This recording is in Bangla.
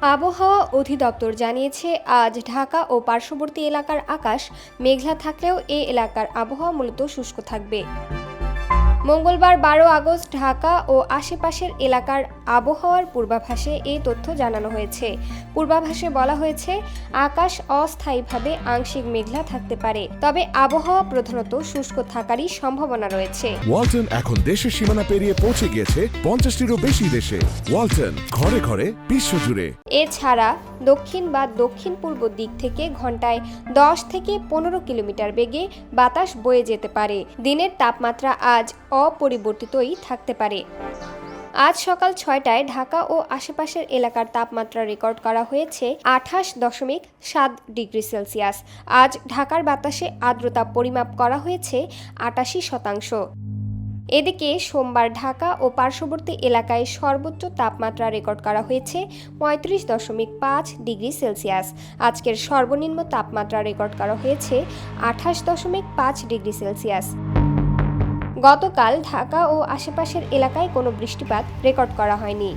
আবহাওয়া অধিদপ্তর জানিয়েছে, আজ ঢাকা ও পার্শ্ববর্তী এলাকার আকাশ মেঘলা থাকলেও এ এলাকার আবহাওয়া মূলত শুষ্ক থাকবে। মঙ্গলবার ১২ আগস্ট ঢাকা ও আশেপাশের এলাকার আবহাওয়ার পূর্বাভাসে এই তথ্য জানানো হয়েছে। পূর্বাভাসে বলা হয়েছে, আকাশ অস্থায়ীভাবে আংশিক মেঘলা থাকতে পারে, তবে আবহাওয়া প্রধানত শুষ্ক থাকারই সম্ভাবনা রয়েছে। ওয়ালটন এখন দেশের সীমানা পেরিয়ে পৌঁছে গিয়েছে ৫০টিরও বেশি দেশে। ওয়ালটন, ঘরে ঘরে, বিশ্বজুড়ে। এছাড়া দক্ষিণ বা দক্ষিণ পূর্ব দিক থেকে ঘন্টায় ১০ থেকে ১৫ কিলোমিটার বেগে বাতাস বয়ে যেতে পারে। দিনের তাপমাত্রা আজ অপরিবর্তিতই থাকতে পারে। আজ সকাল ৬টায় ঢাকা ও আশেপাশের এলাকার তাপমাত্রা রেকর্ড করা হয়েছে ২৮.৭ ডিগ্রি সেলসিয়াস। আজ ঢাকার বাতাসে আর্দ্রতা পরিমাপ করা হয়েছে ৮৮%। এদিকে সোমবার ঢাকা ও পার্শ্ববর্তী এলাকায় সর্বোচ্চ তাপমাত্রা রেকর্ড করা হয়েছে ৩৫.৫ ডিগ্রি সেলসিয়াস। আজকের সর্বনিম্ন তাপমাত্রা রেকর্ড করা হয়েছে ২৮.৫ ডিগ্রি সেলসিয়াস। গতকাল ঢাকা ও আশেপাশের এলাকায় কোনো বৃষ্টিপাত রেকর্ড করা হয়নি।